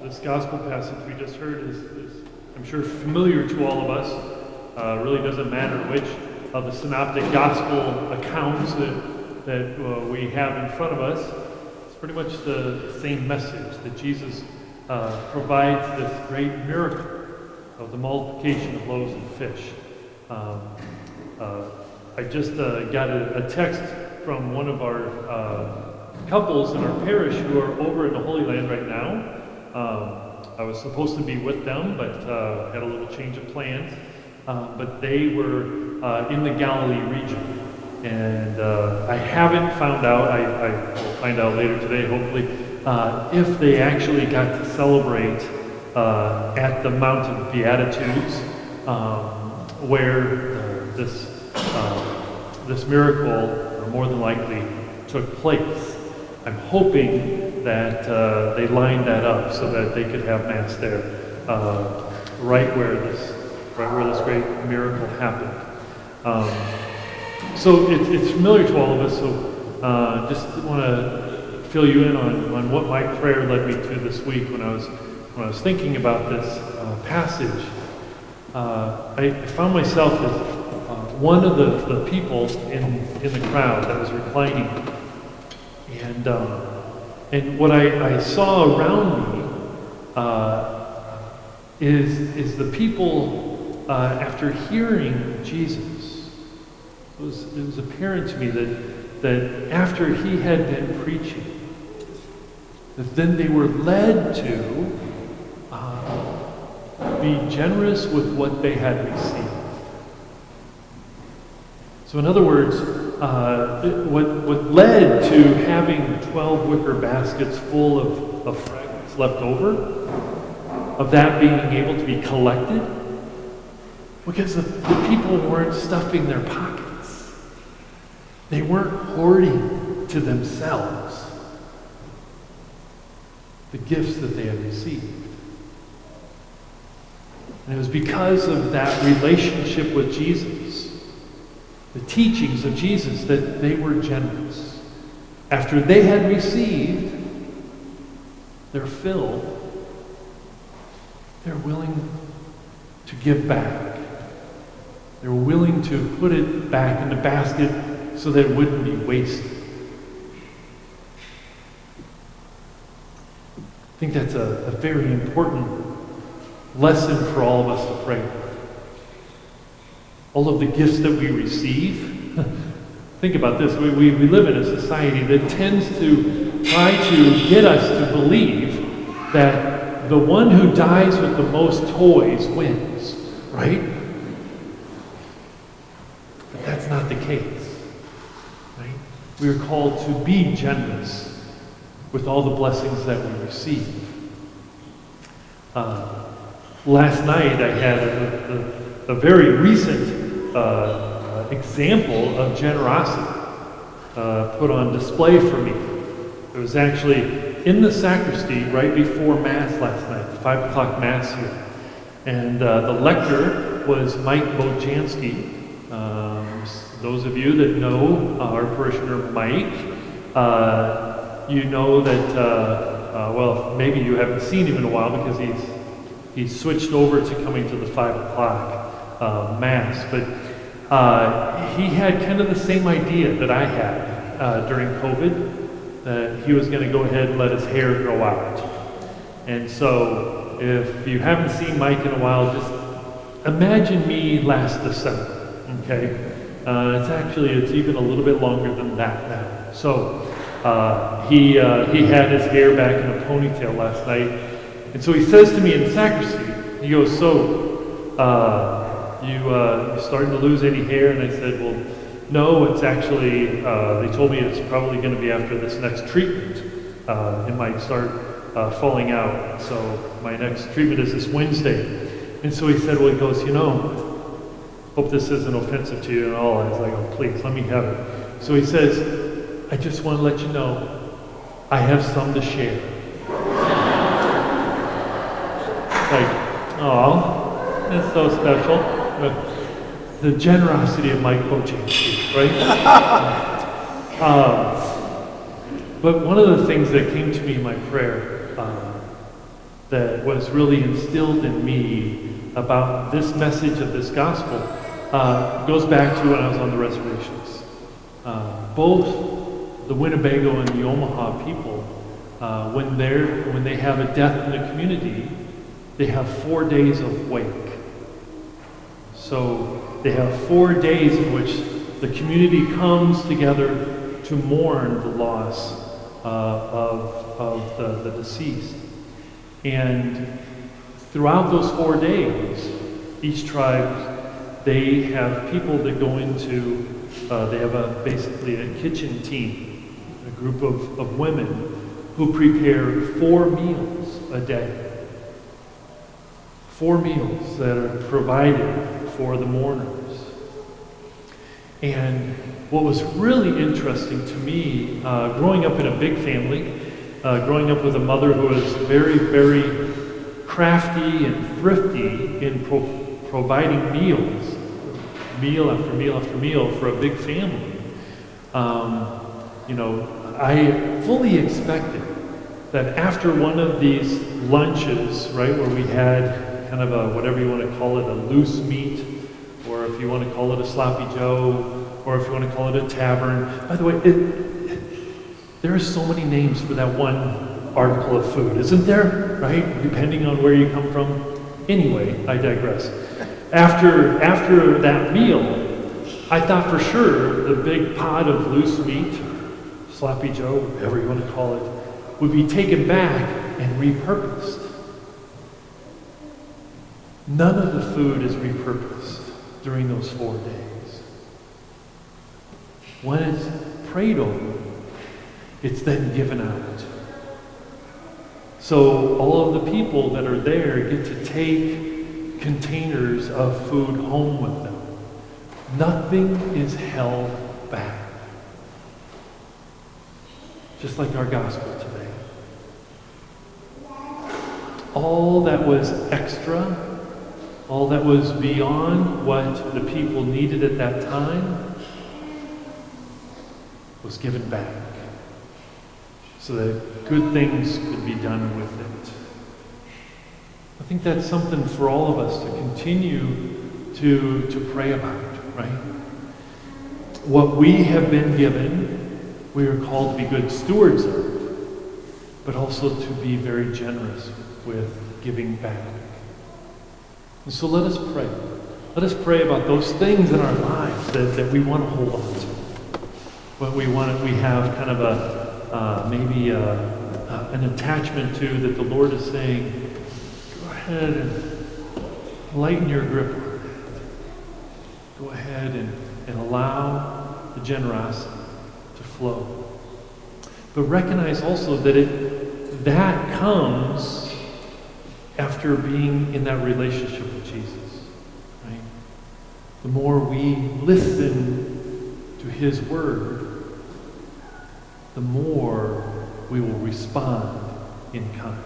This gospel passage we just heard is I'm sure, familiar to all of us. Really doesn't matter which of the synoptic gospel accounts that we have in front of us. It's pretty much the same message that Jesus provides this great miracle of the multiplication of loaves and fish. I just got a text from one of our couples in our parish who are over in the Holy Land right now. I was supposed to be with them, but had a little change of plans. But they were in the Galilee region. And I haven't found out, I will find out later today, hopefully, if they actually got to celebrate at the Mount of Beatitudes, where this miracle more than likely took place. I'm hoping that they lined that up so that they could have Mass there, right where this great miracle happened. So it's familiar to all of us. So just want to fill you in on what my prayer led me to this week when I was thinking about this passage. I found myself as one of the people in the crowd that was reclining. And what I saw around me is the people after hearing Jesus. It was apparent to me that after he had been preaching, that then they were led to be generous with what they had received. So in other words, what led to having 12 wicker baskets full of fragments left over, of that being able to be collected, because the people weren't stuffing their pockets. They weren't hoarding to themselves the gifts that they had received. And it was because of that relationship with Jesus, the teachings of Jesus, that they were generous. After they had received their fill, they're willing to give back. They're willing to put it back in the basket so that it wouldn't be wasted. I think that's a very important lesson for all of us to pray with. All of the gifts that we receive. Think about this. We live in a society that tends to try to get us to believe that the one who dies with the most toys wins, right? But that's not the case, right? We are called to be generous with all the blessings that we receive. Last night I had a very recent example of generosity put on display for me. It was actually in the sacristy right before Mass last night, the 5 o'clock Mass here. And the lector was Mike Bojanski. Those of you that know our parishioner Mike, you know that, well, maybe you haven't seen him in a while because he's switched over to coming to the 5 o'clock Mass. But he had kind of the same idea that I had during COVID, that he was going to go ahead and let his hair grow out. And so if you haven't seen Mike in a while, just imagine me last December, okay? It's even a little bit longer than that now. So he had his hair back in a ponytail last night. And so he says to me in the sacristy, he goes, "So, you starting to lose any hair?" And I said, "Well, no, it's actually, they told me it's probably going to be after this next treatment. It might start falling out. So my next treatment is this Wednesday." And so he said, well, he goes, hope this isn't offensive to you at all. I was like, "Oh, please, let me have it." So he says, "I just want to let you know, I have some to share." Like, oh, that's so special. The generosity of Mike Bojanski, right? But one of the things that came to me in my prayer that was really instilled in me about this message of this gospel goes back to when I was on the reservations. Both the Winnebago and the Omaha people, when they have a death in the community, they have 4 days of wake. So they have 4 days in which the community comes together to mourn the loss of the deceased. And throughout those 4 days, each tribe, they have people that go into, they have basically a kitchen team, a group of women who prepare 4 meals a day. 4 meals that are provided for the mourners. And what was really interesting to me, growing up in a big family, growing up with a mother who was very, very crafty and thrifty in providing meals, meal after meal after meal for a big family, I fully expected that after one of these lunches, right, where we had kind of a, whatever you want to call it, a loose meat, or if you want to call it a sloppy joe, or if you want to call it a tavern. By the way, there are so many names for that one article of food, isn't there? Right? Depending on where you come from. Anyway, I digress. After that meal, I thought for sure the big pot of loose meat, sloppy joe, whatever you want to call it, would be taken back and repurposed. None of the food is repurposed during those 4 days. When it's prayed over, it's then given out. So all of the people that are there get to take containers of food home with them. Nothing is held back. Just like our gospel today. All that was extra, all that was beyond what the people needed at that time was given back so that good things could be done with it. I think that's something for all of us to continue to pray about, right? What we have been given, we are called to be good stewards of, but also to be very generous with giving back. And so let us pray. Let us pray about those things in our lives that we want to hold on to. What we have kind of maybe an attachment to that the Lord is saying, go ahead and lighten your grip on that. Go ahead and allow the generosity to flow. But recognize also that comes after being in that relationship with Jesus, right? The more we listen to His Word, the more we will respond in kind.